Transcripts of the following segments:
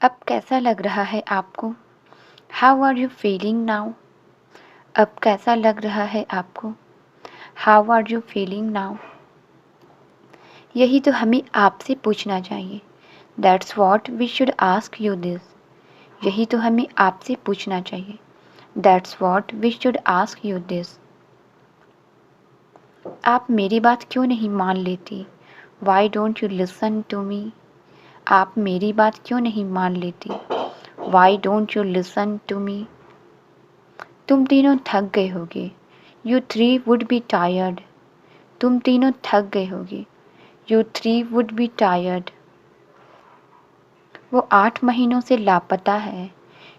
अब कैसा लग रहा है आपको? How are you feeling now? अब कैसा लग रहा है आपको? How are you feeling now? यही तो हमें आपसे पूछना चाहिए। That's what we should ask you this. यही तो हमें आपसे पूछना चाहिए। That's what we should ask you this. आप मेरी बात क्यों नहीं मान लेती? Why don't you listen to me? आप मेरी बात क्यों नहीं मान लेती? Why don't you listen to me? तुम तीनों थक गए होगे। You three would be tired. तुम तीनों थक गए होगे। You three would be tired. वो 8 महीनों से लापता है।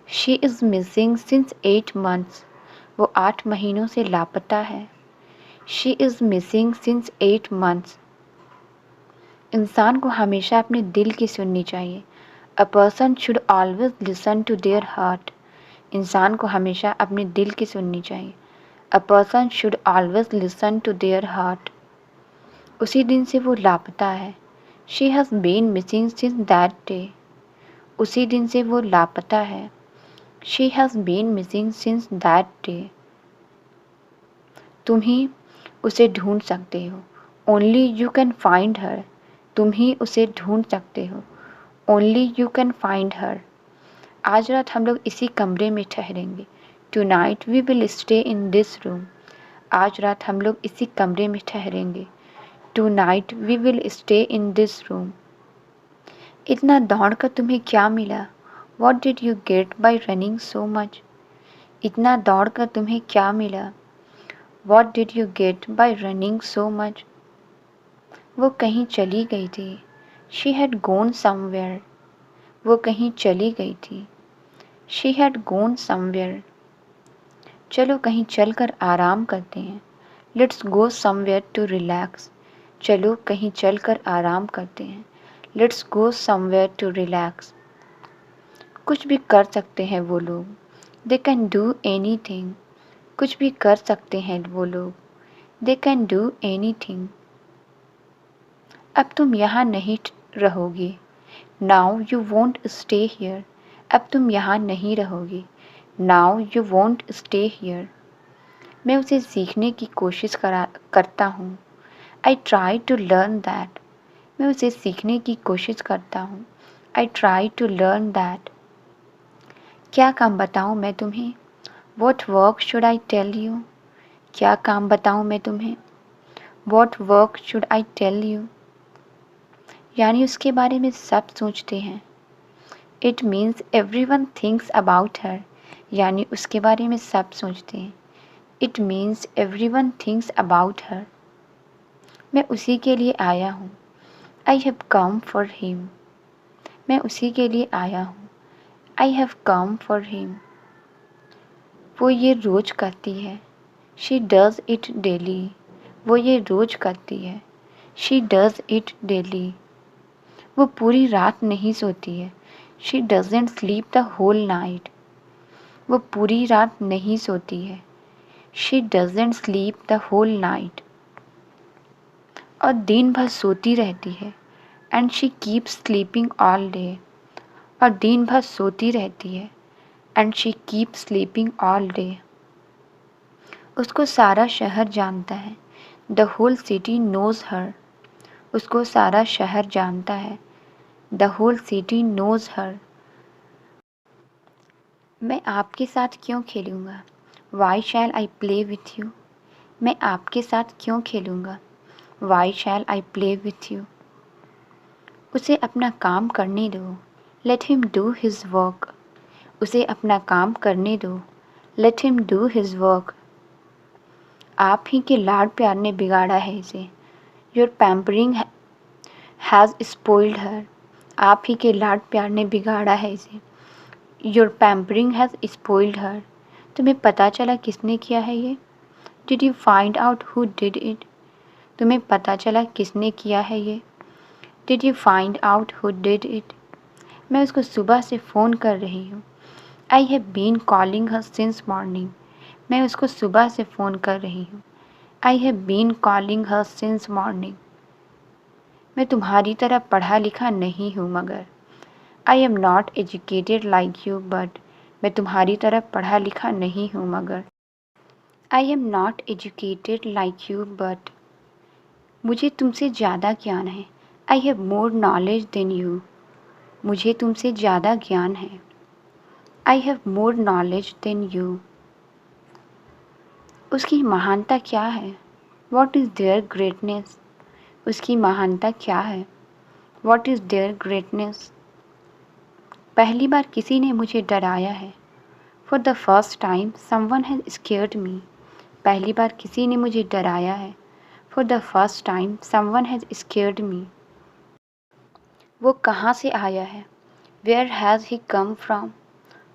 She is missing since 8 months। वो 8 महीनों से लापता है। She is missing since 8 months। इंसान को हमेशा अपने दिल की सुननी चाहिए। A person should always listen to their heart. इंसान को हमेशा अपने दिल की सुननी चाहिए। A person should always listen to their heart. उसी दिन से वो लापता है। She has been missing since that day. उसी दिन से वो लापता है। She has been missing since that day. तुम ही उसे ढूंढ सकते हो। Only you can find her. तुम ही उसे ढूंढ सकते हो। Only you can find her. आज रात हम लोग इसी कमरे में ठहरेंगे। Tonight we will stay in this room. आज रात हम लोग इसी कमरे में ठहरेंगे। Tonight we will stay in this room. इतना दौड़ कर तुम्हें क्या मिला? What did you get by running so much? इतना दौड़ कर तुम्हें क्या मिला? What did you get by running so much? वो कहीं चली गई थी। She had gone somewhere. वो कहीं चली गई थी। She had gone somewhere. चलो कहीं चल कर आराम करते हैं। Let's go somewhere to relax. चलो कहीं चल कर आराम करते हैं। Let's go somewhere to relax. कुछ भी कर सकते हैं वो लोग। They can do anything. कुछ भी कर सकते हैं वो लोग। They can do anything. अब तुम यहाँ नहीं रहोगी। Now you won't stay here. अब तुम यहाँ नहीं रहोगी। Now you won't stay here. मैं उसे सीखने की कोशिश करता हूँ। I try to learn that. मैं उसे सीखने की कोशिश करता हूँ। I try to learn that. क्या काम बताऊँ मैं तुम्हें? What work should I tell you? क्या काम बताऊँ मैं तुम्हें? What work should I tell you? यानी उसके बारे में सब सोचते हैं। It means every one thinks about her. यानी उसके बारे में सब सोचते हैं। It means every one thinks about her. मैं उसी के लिए आया हूँ। I have come for him. मैं उसी के लिए आया हूँ। I have come for him. वो ये रोज करती है। She does it daily. वो ये रोज करती है। She does it daily. वो पूरी रात नहीं सोती है। She doesn't sleep the whole night. वो पूरी रात नहीं सोती है। She doesn't sleep the whole night. और दिन भर सोती रहती है। And she keeps sleeping all day. और दिन भर सोती रहती है। And she keeps sleeping all day. उसको सारा शहर जानता है। The whole city knows her. उसको सारा शहर जानता है। The whole city knows her. मैं आपके साथ क्यों खेलूँगा? Why shall I play with you? मैं आपके साथ क्यों खेलूँगा? Why shall I play with you? उसे अपना काम करने दो। Let him do his work. उसे अपना काम करने दो। Let him do his work. आप ही के लाड प्यार ने बिगाड़ा है इसे। Your pampering has spoiled her. आप ही के लाड प्यार ने बिगाड़ा है इसे। Your pampering has spoiled her. तुम्हें पता चला किसने किया है ये? Did you find out who did it? तुम्हें पता चला किसने किया है ये? Did you find out who did it? मैं उसको सुबह से फ़ोन कर रही हूँ। I have been calling her since morning. मैं उसको सुबह से फ़ोन कर रही हूँ। I have been calling her since morning. मैं तुम्हारी तरह पढ़ा लिखा नहीं हूँ मगर I am not educated like you but मैं तुम्हारी तरह पढ़ा लिखा नहीं हूँ मगर I am not educated like you but मुझे तुमसे ज़्यादा ज्ञान है। I have more knowledge than you मुझे तुमसे ज़्यादा ज्ञान है। I have more knowledge than you उसकी महानता क्या है? वॉट इज़ देयर ग्रेटनेस उसकी महानता क्या है? वॉट इज़ देयर ग्रेटनेस पहली बार किसी ने मुझे डराया है। For the first time someone has scared me पहली बार किसी ने मुझे डराया है। For the first time someone has scared me वो कहाँ से आया है? Where has he come from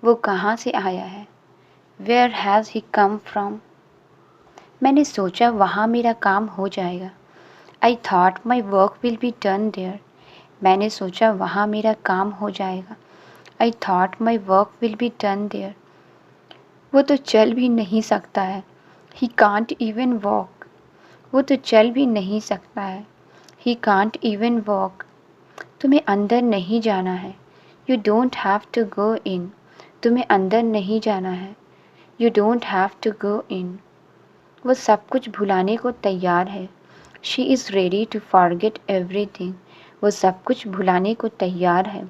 वो कहाँ से आया है? Where has he come from मैंने सोचा वहाँ मेरा काम हो जाएगा। I thought my work will be done there मैंने सोचा वहाँ मेरा काम हो जाएगा। I thought my work will be done there वो तो चल भी नहीं सकता है। ही कांट इवन वॉक वो तो चल भी नहीं सकता है। ही कांट इवन वॉक तुम्हें अंदर नहीं जाना है। You don't have to go in तुम्हें अंदर नहीं जाना है। You don't have to go in वो सब कुछ भुलाने को तैयार है। She is ready to forget everything वो सब कुछ भुलाने को तैयार है।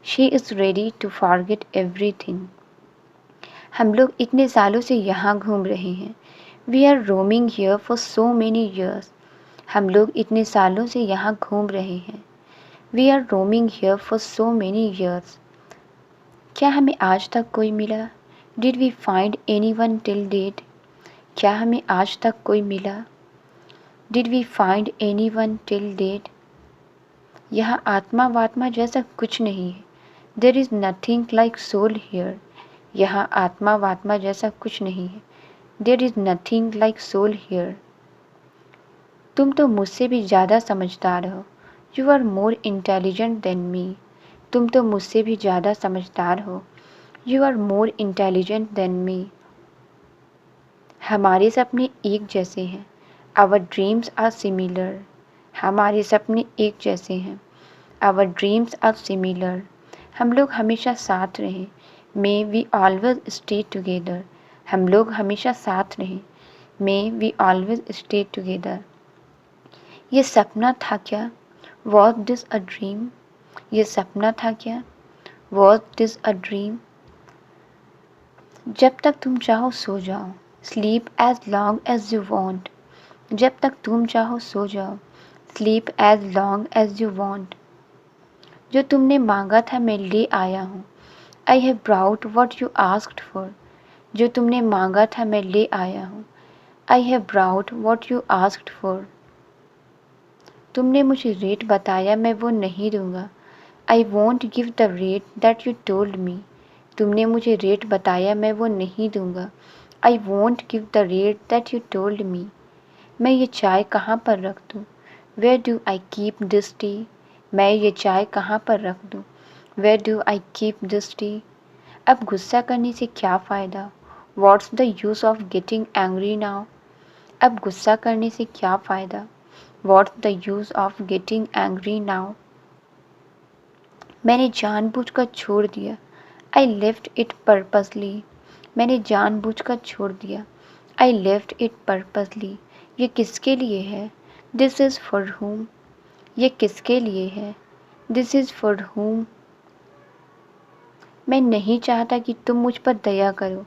She is ready to forget everything हम लोग इतने सालों से यहाँ घूम रहे हैं। We are roaming here for so many years हम लोग इतने सालों से यहाँ घूम रहे हैं। We are roaming here for so many years क्या हमें आज तक कोई मिला? Did we find any one till date क्या हमें आज तक कोई मिला? Did we find any one till date यहाँ आत्मा वात्मा जैसा कुछ नहीं है। There is nothing like soul here यहाँ आत्मा वात्मा जैसा कुछ नहीं है। There is nothing like soul here तुम तो मुझसे भी ज़्यादा समझदार हो। You are more intelligent than me तुम तो मुझसे भी ज़्यादा समझदार हो। You are more intelligent than me हमारे सपने एक जैसे हैं। आवर ड्रीम्स आर सिमिलर हमारे सपने एक जैसे हैं। आवर ड्रीम्स आर सिमिलर हम लोग हमेशा साथ रहें। May we always stay together हम लोग हमेशा साथ रहें। May we always stay together ये सपना था क्या? वॉज दिस अ ड्रीम ये सपना था क्या? वॉज दिस अ ड्रीम जब तक तुम चाहो सो जाओ। Sleep as long as you want जब तक तुम चाहो सो जाओ। Sleep as long as you want जो तुमने मांगा था मैं ले आया हूँ। I have brought what you asked for जो तुमने मांगा था मैं ले आया हूँ। I have brought what you asked for तुमने मुझे रेट बताया मैं वो नहीं दूंगा। I won't give the rate that you told me तुमने मुझे रेट बताया मैं वो नहीं दूंगा। I won't give the rate that you told me मैं ये चाय कहाँ पर रख दूँ? Where do I keep this tea मैं ये चाय कहाँ पर रख दूँ? Where do I keep this tea अब गुस्सा करने से क्या फ़ायदा? What's the use of getting angry now अब गुस्सा करने से क्या फ़ायदा? What's the use of getting angry now मैंने जानबूझकर छोड़ दिया। आई लेफ्ट इट पर्पसली मैंने जानबूझकर छोड़ दिया। आई लेफ्ट इट पर्पसली ये किसके लिए है? दिस इज़ फॉर whom ये किसके लिए है? दिस इज़ फॉर whom मैं नहीं चाहता कि तुम मुझ पर दया करो।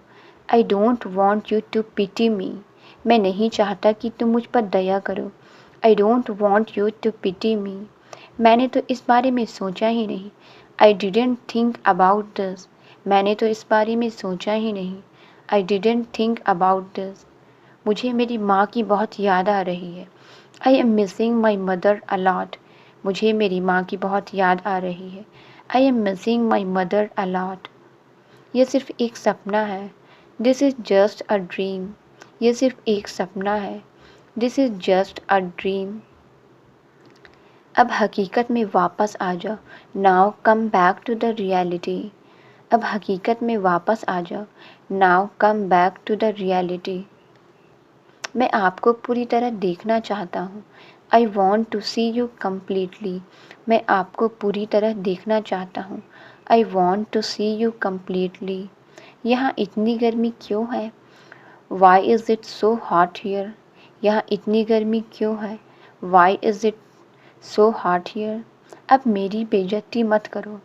I don't want you to pity me मैं नहीं चाहता कि तुम मुझ पर दया करो। I don't want you to pity me मैंने तो इस बारे में सोचा ही नहीं। I didn't think about this मैंने तो इस बारे में सोचा ही नहीं। I didn't think about this मुझे मेरी माँ की बहुत याद आ रही है। I am missing my mother a lot मुझे मेरी माँ की बहुत याद आ रही है। I am missing my mother a lot ये सिर्फ एक सपना है। This is just a dream ये सिर्फ एक सपना है। This is just a dream अब हकीकत में वापस आ जाओ। Now come back to the reality अब हकीकत में वापस आ जाओ। Now come back to the reality मैं आपको पूरी तरह देखना चाहता हूँ। I want to see you completely मैं आपको पूरी तरह देखना चाहता हूँ। I want to see you completely. यहाँ इतनी गर्मी क्यों है? Why is it so hot here? यहाँ इतनी गर्मी क्यों है? Why is it so hot here? अब मेरी बेइज्जती मत करो।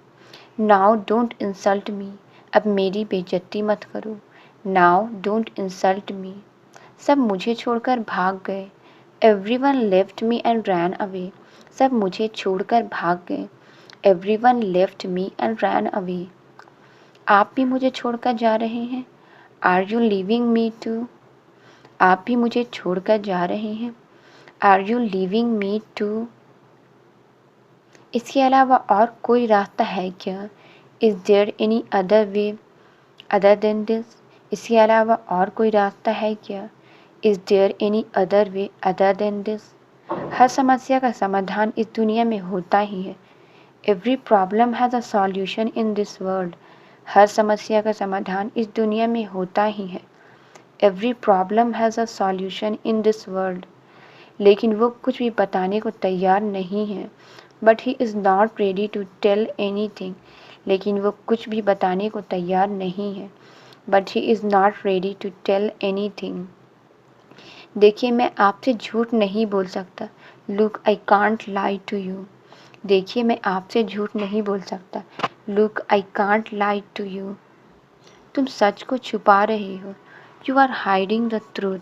Now don't insult me. अब मेरी बेइज्जती मत करो। Now don't insult me. सब मुझे छोड़कर भाग गए। Everyone left me and ran away. सब मुझे छोड़कर भाग गए। Everyone left me and ran away. आप भी मुझे छोड़कर जा रहे हैं? Are you leaving me too? आप भी मुझे छोड़कर जा रहे हैं? Are you leaving me too? इसके अलावा और कोई रास्ता है क्या? Is there any other way other than this? इसके अलावा और कोई रास्ता है क्या? Is there any other way other than this? हर समस्या का समाधान इस दुनिया में होता ही है। Every problem has a solution in this world. हर समस्या का समाधान इस दुनिया में होता ही है। Every problem has a solution in this world. लेकिन वो कुछ भी बताने को तैयार नहीं है। But he is not ready to tell anything. लेकिन वो कुछ भी बताने को तैयार नहीं है। But he is not ready to tell anything. देखिए, मैं आपसे झूठ नहीं बोल सकता। Look, I can't lie to you. देखिए, मैं आपसे झूठ नहीं बोल सकता। Look, I can't lie to you. तुम सच को छुपा रहे हो। You are hiding the truth.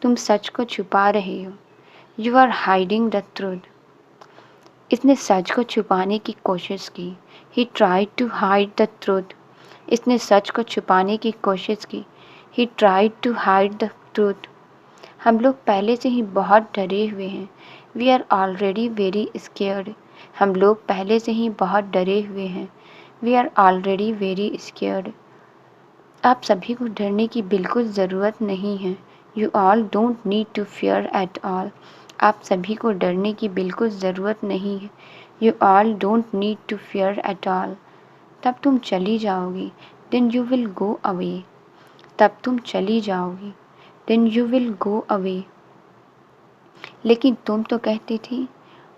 तुम सच को छुपा रहे हो। You are hiding the truth. इसने सच को छुपाने की कोशिश की। He tried to hide the truth. इसने सच को छुपाने की कोशिश की। He tried to hide the truth. हम लोग पहले से ही बहुत डरे हुए हैं। We are already very scared. हम लोग पहले से ही बहुत डरे हुए हैं। We are already very scared. आप सभी को डरने की बिल्कुल ज़रूरत नहीं है। You all don't need to fear at all. आप सभी को डरने की बिल्कुल ज़रूरत नहीं है। You all don't need to fear at all. तब तुम चली जाओगी। Then you will go away. तब तुम चली जाओगी। Then you will go away. लेकिन तुम तो कहती थी।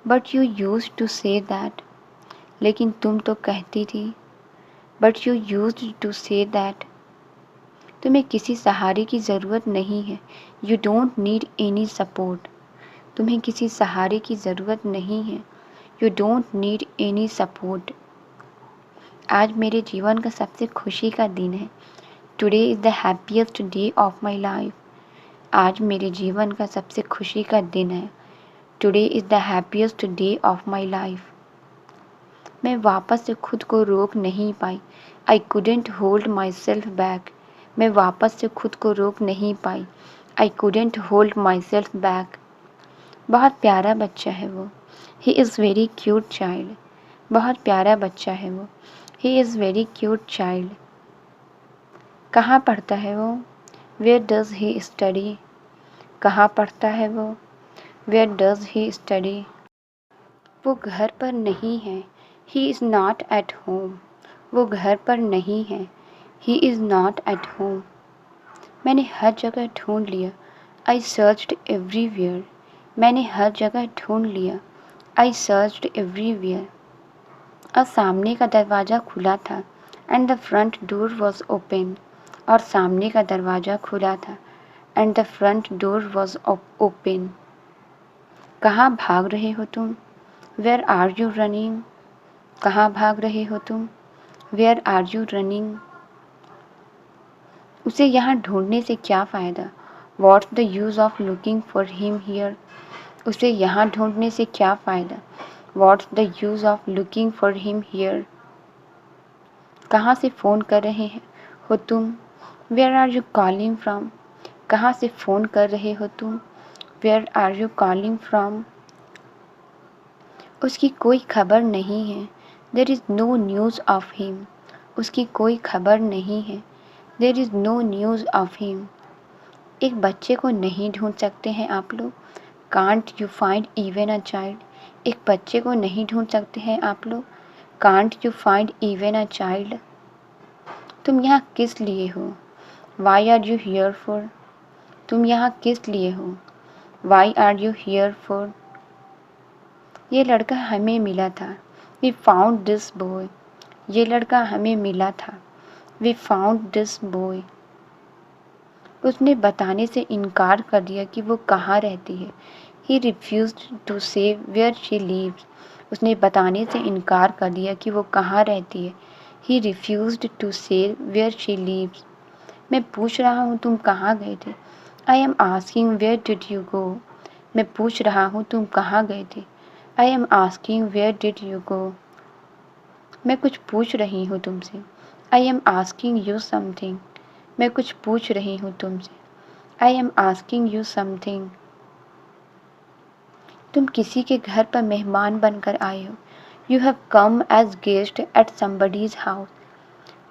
But you use to say that. लेकिन तुम तो कहती थी। But you use to say that. तुम्हें किसी सहारे की ज़रूरत नहीं है। You don't need any support. तुम्हें किसी सहारे की ज़रूरत नहीं है। You don't need any support. आज मेरे जीवन का सबसे खुशी का दिन है। Today is the happiest day of my life. आज मेरे जीवन का सबसे खुशी का दिन है। Today is the happiest day of my life. मैं वापस से खुद को रोक नहीं पाई। I couldn't hold myself back. मैं वापस से खुद को रोक नहीं पाई। I couldn't hold myself back. बहुत प्यारा बच्चा है वो। He is very cute child. बहुत प्यारा बच्चा है वो। He is very cute child. कहाँ पढ़ता है वो? Where does he study? कहाँ पढ़ता है वो? Where does he study? वो घर पर नहीं है। He is not at home. वो घर पर नहीं है। He is not at home. मैंने हर जगह ढूंढ लिया। I searched everywhere. मैंने हर जगह ढूंढ लिया। I searched everywhere. और सामने का दरवाज़ा खुला था। And the front door was open. और सामने का दरवाज़ा खुला था। And the front door was open. कहाँ भाग रहे हो तुम? Where are you running? कहाँ भाग रहे हो तुम? Where are you running? उसे यहाँ ढूंढने से क्या फ़ायदा? What's the use of looking for him here? उसे यहाँ ढूंढने से क्या फ़ायदा? What's the use of looking for him here? कहाँ से फ़ोन कर रहे हो तुम? Where are you calling from? कहाँ से फ़ोन कर रहे हो तुम? Where are you calling from? उसकी कोई खबर नहीं है। There is no news of him. उसकी कोई खबर नहीं है। There is no news of him. एक बच्चे को नहीं ढूंढ सकते हैं आप लोग? Can't you find even a child? एक बच्चे को नहीं ढूंढ सकते हैं आप लोग? Can't you find even a child? तुम यहाँ किस लिए हो? Why are you here for? तुम यहाँ किस लिए हो? Why are you here for? ये लड़का हमें मिला था। We found this boy. ये लड़का हमें मिला था। We found this boy. उसने बताने से इनकार कर दिया कि वो कहाँ रहती है। He refused to say where she lives. उसने बताने से इनकार कर दिया कि वो कहाँ रहती है। He refused to say where she lives. मैं पूछ रहा हूँ तुम कहाँ गए थे। I am asking where did you go. मैं पूछ रहा हूँ तुम कहाँ गए थे। I am asking where did you go. मैं कुछ पूछ रही हूँ तुमसे। I am asking you something. मैं कुछ पूछ रही हूँ तुमसे। I am asking you something. तुम किसी के घर पर मेहमान बनकर आए हो। You have come as guest at somebody's house.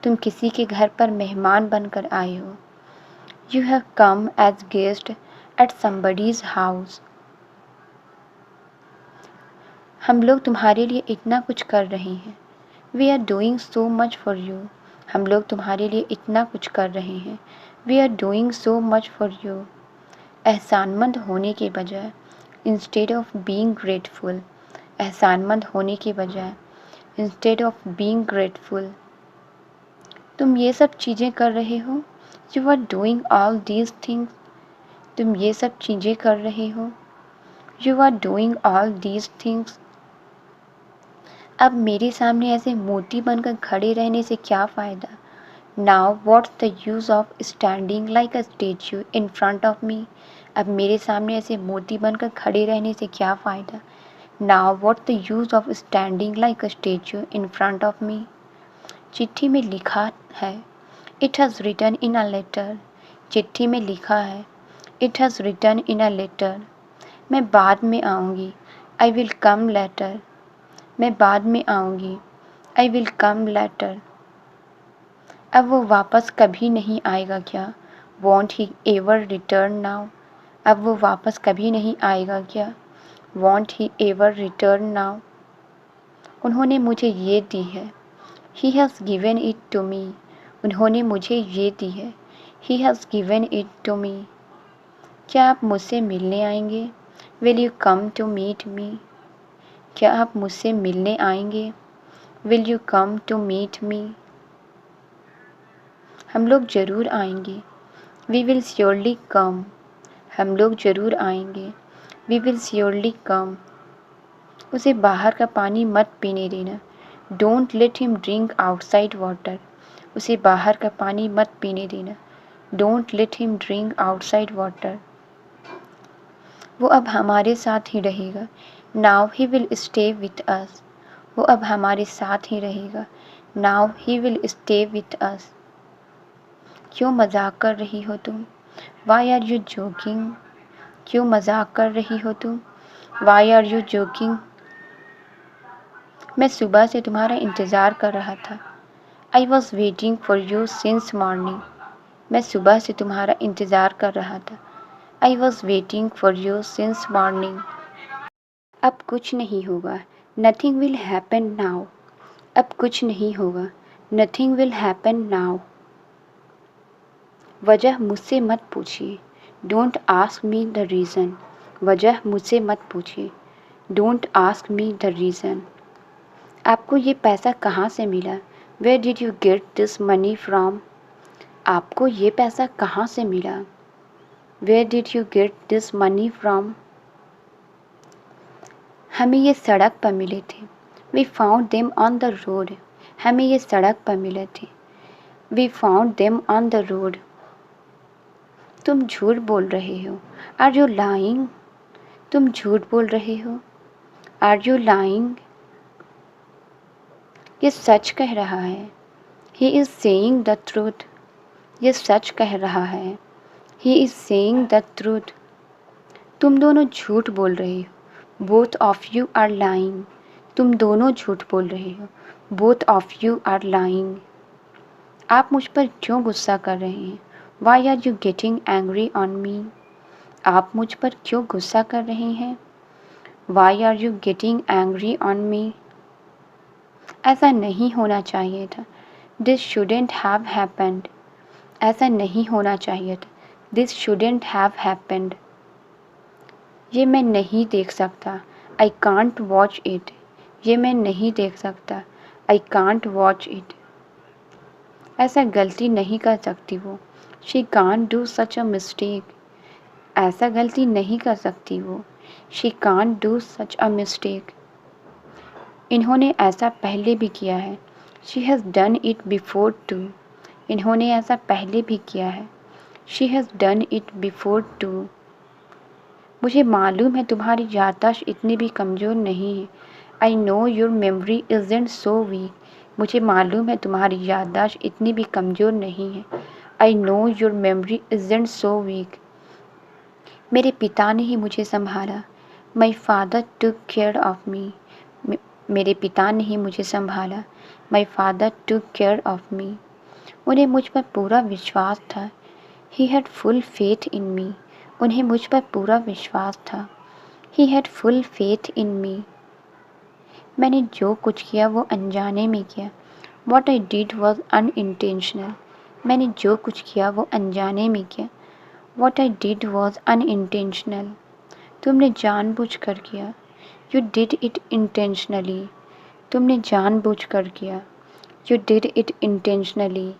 तुम किसी के घर पर मेहमान बनकर आए हो। You have come as guest at somebody's house. हम लोग तुम्हारे लिए इतना कुछ कर रहे हैं। We are doing so much for you. हम लोग तुम्हारे लिए इतना कुछ कर रहे हैं। We are doing so much for you. एहसानमंद होने के बजाय, इंस्टेड ऑफ बीइंग ग्रेटफुल। एहसानमंद होने के बजाय, इंस्टेड ऑफ बीइंग ग्रेटफुल। तुम ये सब चीज़ें कर रहे हो। You are doing all these things. तुम ये सब चीज़ें कर रहे हो। You are doing all these things. अब मेरे सामने ऐसे मोती बनकर खड़े रहने से क्या फ़ायदा। Now what's the use of standing like a statue in front of मी। अब मेरे सामने ऐसे मोती बनकर खड़े रहने से क्या फ़ायदा। Now what's the use of standing like a statue in front of me. चिट्ठी में लिखा है। It has written in a letter. चिट्ठी में लिखा है। It has written in a letter. मैं बाद में आऊँगी। I will come later. मैं बाद में आऊँगी। I will come later. अब वो वापस कभी नहीं आएगा क्या। Won't he ever return now. अब वो वापस कभी नहीं आएगा क्या। Won't he ever return now. उन्होंने मुझे ये दी है। He has given it to me. उन्होंने मुझे ये दी है। He has given it to me. क्या आप मुझसे मिलने आएंगे। Will you come to meet me. क्या आप मुझसे मिलने आएंगे। Will you come to meet me. हम लोग ज़रूर आएंगे। We will surely come. हम लोग ज़रूर आएंगे। We will surely come. उसे बाहर का पानी मत पीने देना। Don't let him drink outside water. उसे बाहर का पानी मत पीने देना। Don't let him drink outside water. वो अब हमारे साथ ही रहेगा। Now he will stay with us. वो अब हमारे साथ ही रहेगा। Now he will stay with us. क्यों मजाक कर रही हो तुम। Why are you joking. क्यों मजाक कर रही हो तुम। Why are you joking. मैं सुबह से तुम्हारा इंतज़ार कर रहा था। I was waiting for you since morning. मैं सुबह से तुम्हारा इंतज़ार कर रहा था। I was waiting for you since morning. अब कुछ नहीं होगा। Nothing will happen now. अब कुछ नहीं होगा। Nothing will happen now. वजह मुझसे मत पूछिए। Don't ask me the reason. वजह मुझसे मत पूछिए। Don't ask me the reason. आपको ये पैसा कहाँ से मिला। Where did you get this money from. आपको ये पैसा कहाँ से मिला। Where did you get this money from. हमें ये सड़क पर मिले थे। We found them on the road. हमें ये सड़क पर मिले थे। We found them on the road. तुम झूठ बोल रहे हो। Are you lying. तुम झूठ बोल रहे हो। Are you lying. ये सच कह रहा है। He is saying the truth. ये सच कह रहा है। He is saying the truth. तुम दोनों झूठ बोल रहे हो। Both of you are lying. तुम दोनों झूठ बोल रहे हो। Both of you are lying. आप मुझ पर क्यों गुस्सा कर रहे हैं। Why are you getting angry on me. आप मुझ पर क्यों गुस्सा कर रहे हैं। Why are you getting angry on me. ऐसा नहीं होना चाहिए था। This shouldn't have happened. ऐसा नहीं होना चाहिए था। This shouldn't have happened. ये मैं नहीं देख सकता। I can't watch it. ये मैं नहीं देख सकता। I can't watch it. ऐसा गलती नहीं कर सकती वो। She can't do such a mistake. ऐसा गलती नहीं कर सकती वो। She can't do such a mistake. इन्होंने ऐसा पहले भी किया है। She has done it before too. इन्होंने ऐसा पहले भी किया है। She has done it before too. मुझे मालूम है तुम्हारी याददाश्त इतनी भी कमज़ोर नहीं है। I know your memory isn't so week. मुझे मालूम है तुम्हारी याददाश्त इतनी भी कमज़ोर नहीं है। I know your memory isn't so weak. मेरे पिता ने ही मुझे संभाला। My father took care of me. मेरे पिता ने ही मुझे संभाला। My father took care of me. उन्हें मुझ पर पूरा विश्वास था। He had full faith in me. उन्हें मुझ पर पूरा विश्वास था। He had full faith in me. मैंने जो कुछ किया वो अनजाने में किया। What I did was unintentional. मैंने जो कुछ किया वो अनजाने में किया। What I did was unintentional. तुमने जानबूझकर किया। You did it intentionally. तुमने जानबूझकर किया। You did it intentionally.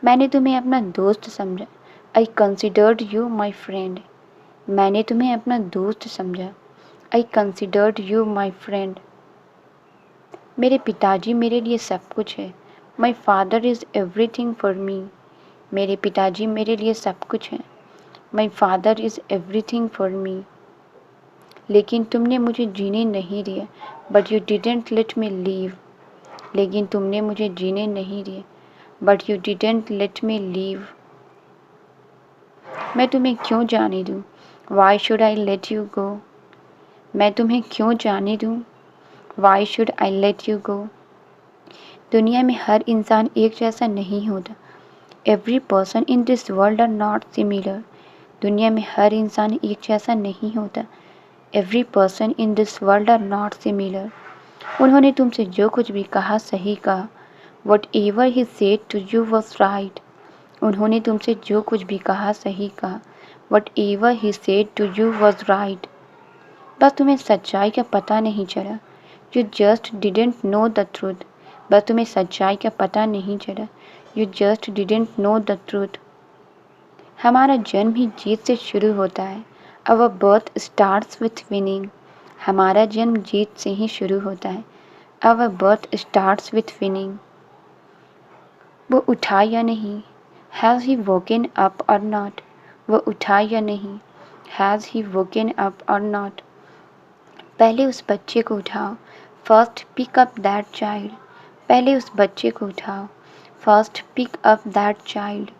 मैंने तुम्हें अपना दोस्त समझा। आई कंसिडर्ड यू माई फ्रेंड। मैंने तुम्हें अपना दोस्त समझा। आई कंसिडर्ड यू माई फ्रेंड। मेरे पिताजी मेरे लिए सब कुछ है। My father is everything for मी। मेरे पिताजी मेरे लिए सब कुछ है। My father is everything for me. लेकिन तुमने मुझे जीने नहीं दिया। But you didn't let me live. लेकिन तुमने मुझे जीने नहीं दिया। But you didn't let me live. मैं तुम्हें क्यों जाने दूँ। Why should I let you go. मैं तुम्हें क्यों जाने दूँ। Why should I let you go. दुनिया में हर इंसान एक जैसा नहीं होता। Every person in this world are not similar. दुनिया में हर इंसान एक जैसा नहीं होता। Every person in this world are not similar. उन्होंने तुमसे जो कुछ भी कहा सही कहा। Whatever he said to you was right. उन्होंने तुमसे जो कुछ भी कहा सही कहा। Whatever he said to you was right. बस तुम्हें सच्चाई का पता नहीं चला। You just didn't know the truth. बस तुम्हें सच्चाई का पता नहीं चला। You just didn't know the truth. हमारा जन्म ही जीत से शुरू होता है। Our birth starts with winning. हमारा जन्म जीत से ही शुरू होता है। Our birth starts with winning. वो उठा या नहीं। Has he woken up or not. वो उठा या नहीं। Has he woken up or not. पहले उस बच्चे को उठाओ। First pick up that child. पहले उस बच्चे को उठाओ। First pick up that child.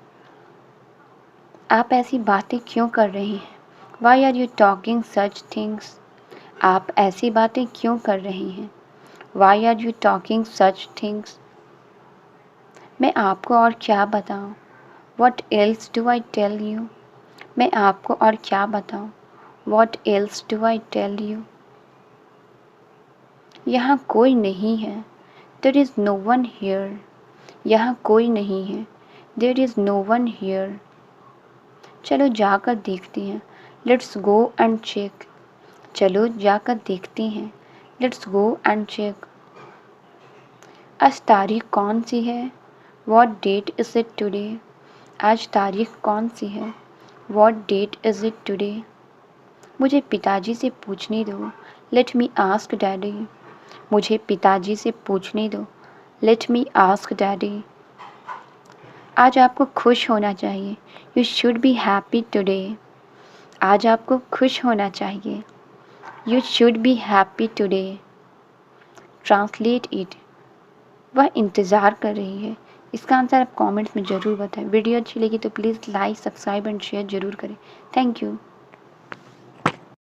आप ऐसी बातें क्यों कर रहे हैं। Why are you talking such things. आप ऐसी बातें क्यों कर रहे हैं। Why are you talking such things. मैं आपको और क्या बताऊँ। What else do I tell you. मैं आपको और क्या बताऊँ। What else do I tell you. यहाँ कोई नहीं है। There is no one here. यहाँ कोई नहीं है। There is no one here. चलो जाकर देखते हैं। Let's go and check. चलो जाकर देखते हैं। Let's go and check. आज तारीख कौन सी है। What date is it today. आज तारीख कौन सी है। What date is it today. मुझे पिताजी से पूछने दो। Let me ask daddy. मुझे पिताजी से पूछने दो। Let me ask daddy. आज आपको खुश होना चाहिए। You should be happy today. आज आपको खुश होना चाहिए। You should be happy today. Translate it. वह इंतज़ार कर रही है। इसका आंसर आप कमेंट्स में ज़रूर बताएं। वीडियो अच्छी लगी तो please like subscribe and share ज़रूर करें। Thank you.